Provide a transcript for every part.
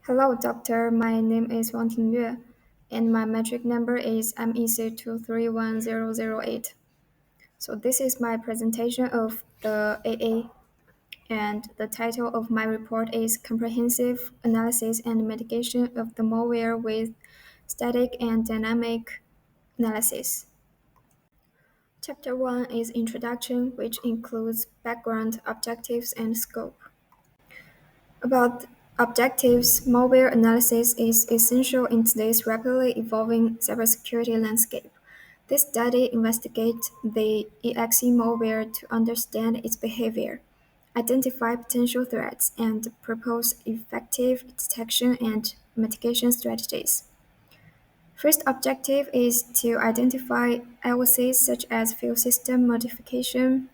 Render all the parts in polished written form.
Hello, doctor. My name is Wang Tingyue, and my metric number is MEC231008. So this is my presentation of the AA, and the title of my report is Comprehensive Analysis and Mitigation of the Malware with Static and Dynamic Analysis. Chapter 1 is Introduction, which includes background, objectives, and scope. About objectives, malware analysis is essential in today's rapidly evolving cybersecurity landscape. This study investigates the EXE malware to understand its behavior, identify potential threats, and propose effective detection and mitigation strategies. First objective is to identify LOCs such as file system modification,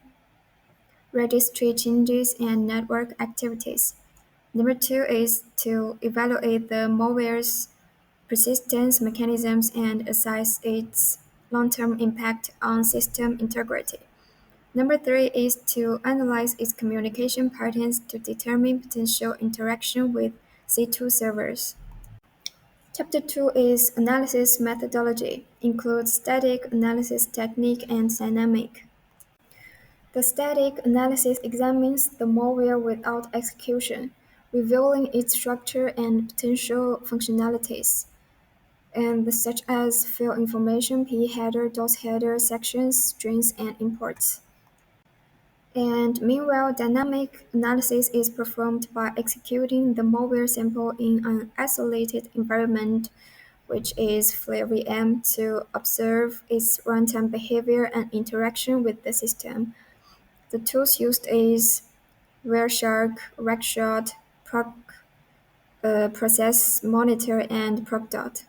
registry changes, and network activities. Number two is to evaluate the malware's persistence mechanisms and assess its long-term impact on system integrity. Number three is to analyze its communication patterns to determine potential interaction with C2 servers. Chapter 2 is analysis methodology, includes static analysis technique and dynamic. The static analysis examines the malware without execution, revealing its structure and potential functionalities, and such as file information, p-header, DOS-header, sections, strings, and imports. And meanwhile, dynamic analysis is performed by executing the malware sample in an isolated environment, which is FlareVM, to observe its runtime behavior and interaction with the system. The tools used is Wireshark, Rackshot, Process Monitor, and ProcDot.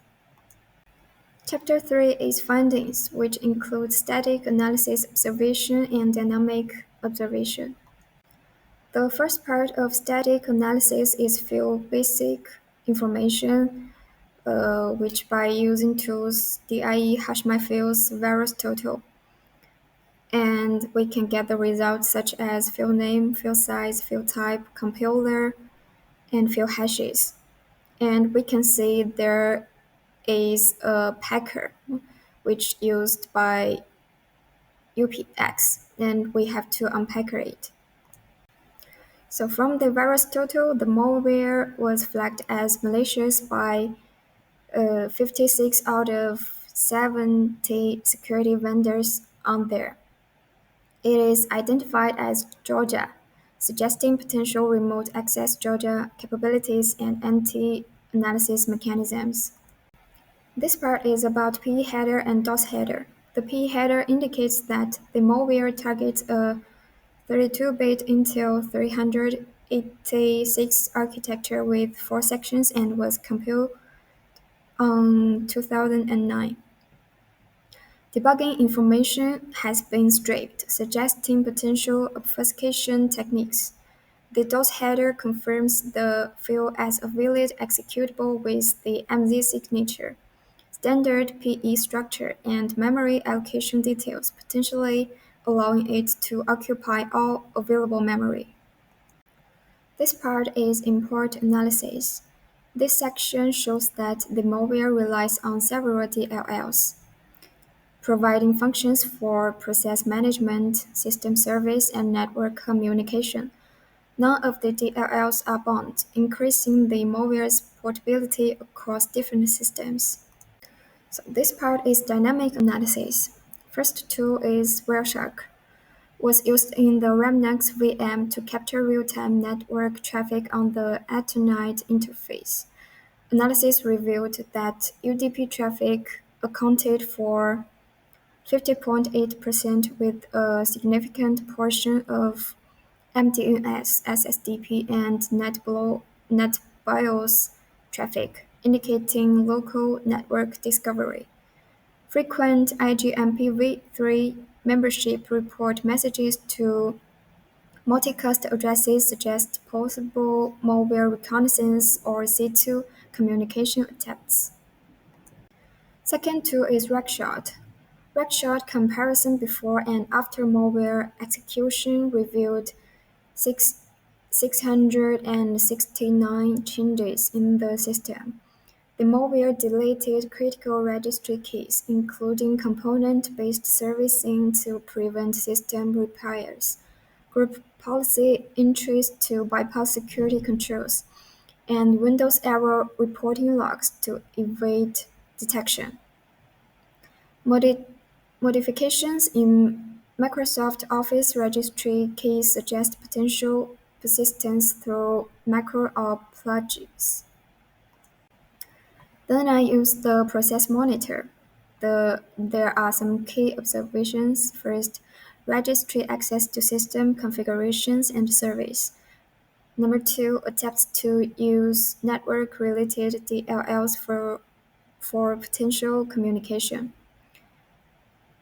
Chapter 3 is findings, which include static analysis observation and dynamic observation. The first part of static analysis is fill basic information, which by using tools DIE, HashMyFields, VirusTotal, and we can get the results such as field name, field size, field type, compiler, and field hashes. And we can see there is a packer which used by UPX, and we have to unpacker it. So from the virus total, the malware was flagged as malicious by 56 out of 70 security vendors on there. It is identified as Georgia, suggesting potential remote access Georgia capabilities and anti-analysis mechanisms. This part is about P header and DOS header. The P header indicates that the malware targets a 32-bit Intel 386 architecture with 4 sections and was compiled on 2009. Debugging information has been stripped, suggesting potential obfuscation techniques. The DOS header confirms the file as a valid executable with the MZ signature, standard PE structure, and memory allocation details, potentially allowing it to occupy all available memory. This part is import analysis. This section shows that the malware relies on several DLLs, providing functions for process management, system service, and network communication. None of the DLLs are bound, increasing the malware's portability across different systems. So this part is dynamic analysis. First tool is Wireshark, was used in the Remnux VM to capture real-time network traffic on the Ethernet interface. Analysis revealed that UDP traffic accounted for 50.8% with a significant portion of MDNS, SSDP, and NetBIOS traffic, indicating local network discovery. Frequent IGMP-v3 membership report messages to multicast addresses suggest possible malware reconnaissance or C2 communication attempts. Second tool is Rackshot. Rackshot comparison before and after malware execution revealed 669 changes in the system. The malware deleted critical registry keys, including component-based servicing to prevent system repairs, group policy entries to bypass security controls, and Windows error reporting logs to evade detection. Modi- Modifications in Microsoft Office registry keys suggest potential persistence through macro or plugins. Then I use the process monitor. There are some key observations. First, registry access to system configurations and service. Number two, attempts to use network-related DLLs for potential communication.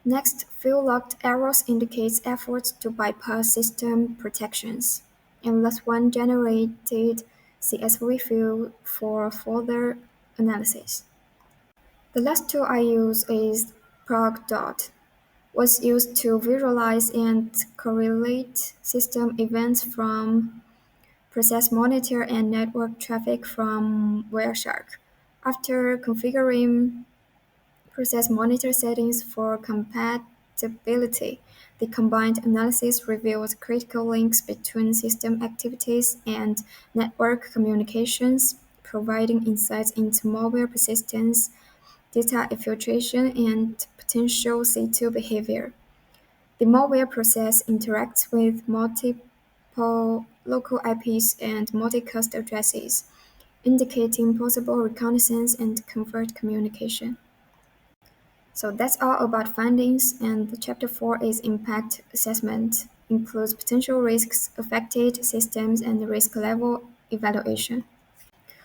Next, field logged errors indicates efforts to bypass system protections. And last one, generated CSV field for further analysis. The last tool I use is Prog.dot, was used to visualize and correlate system events from process monitor and network traffic from Wireshark. After configuring process monitor settings for compatibility, the combined analysis revealed critical links between system activities and network communications, providing insights into malware persistence, data exfiltration, and potential C2 behavior. The malware process interacts with multiple local IPs and multicast addresses, indicating possible reconnaissance and covert communication. So that's all about findings, and the chapter 4 is impact assessment, includes potential risks, affected systems, and risk level evaluation.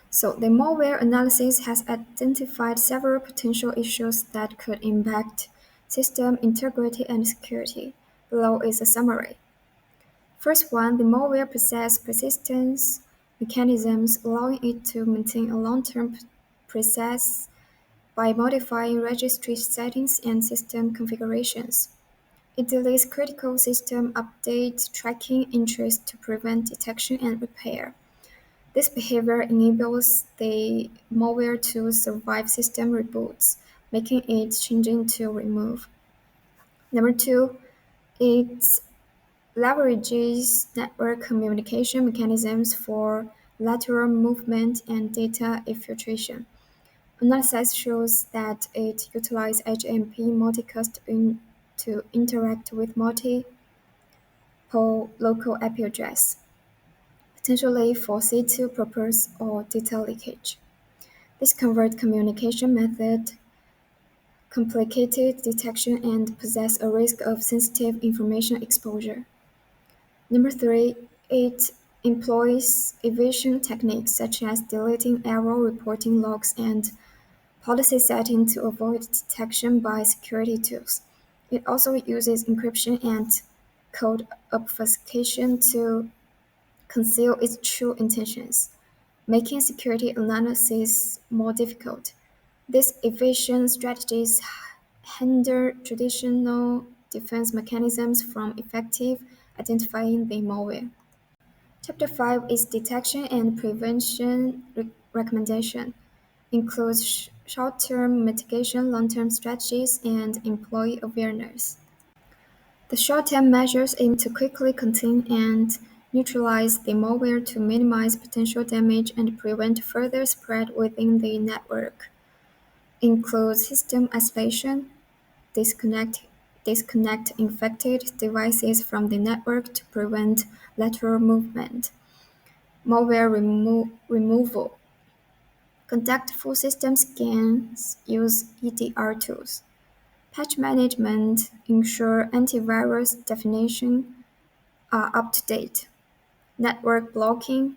So the malware analysis has identified several potential issues that could impact system integrity and security. Below is a summary. First one, the malware possesses persistence mechanisms allowing it to maintain a long-term process by modifying registry settings and system configurations. It delays critical system update tracking entries to prevent detection and repair. This behavior enables the malware to survive system reboots, making it challenging to remove. Number two, it leverages network communication mechanisms for lateral movement and data exfiltration. Analysis shows that it utilizes HMP multicast to interact with multiple local IP address, potentially for C2 purpose or data leakage. This covert communication method complicated detection and possess a risk of sensitive information exposure. Number three, it employs evasion techniques such as deleting error reporting logs and policy setting to avoid detection by security tools. It also uses encryption and code obfuscation to conceal its true intentions, making security analysis more difficult. These evasion strategies hinder traditional defense mechanisms from effective identifying the malware. Chapter 5 is detection and prevention recommendation, includes short-term mitigation, long-term strategies, and employee awareness. The short-term measures aim to quickly contain and neutralize the malware to minimize potential damage and prevent further spread within the network. Include system isolation, disconnect, disconnect infected devices from the network to prevent lateral movement. Malware removal. Conduct full system scans, use EDR tools. Patch management, ensure antivirus definition are up to date. Network blocking,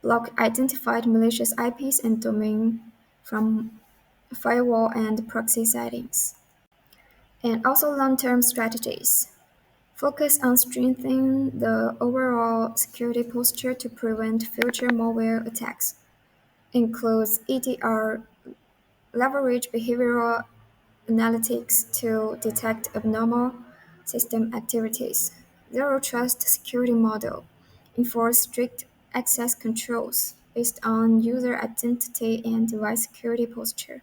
block identified malicious IPs and domain from firewall and proxy settings. And also long-term strategies. Focus on strengthening the overall security posture to prevent future malware attacks. Includes EDR, leverage behavioral analytics to detect abnormal system activities. Zero Trust security model. enforce strict access controls based on user identity and device security posture,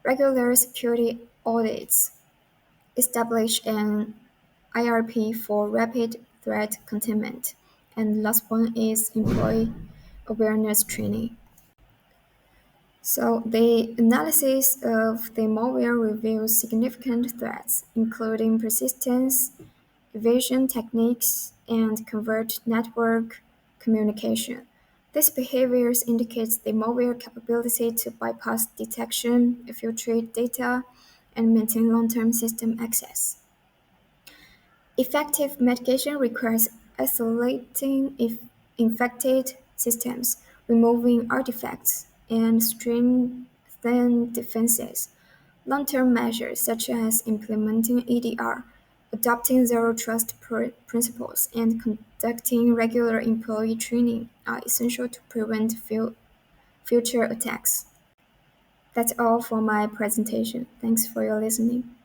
regular security audits, establish an IRP for rapid threat containment, and last one is employee awareness training. So the analysis of the malware reveals significant threats, including persistence, evasion techniques, and covert network communication. These behaviors indicates the malware capability to bypass detection, filtrate data, and maintain long-term system access. Effective mitigation requires isolating infected systems, removing artifacts, and strengthening defenses. Long-term measures such as implementing EDR, adopting zero trust principles, and conducting regular employee training are essential to prevent future attacks. That's all for my presentation. Thanks for your listening.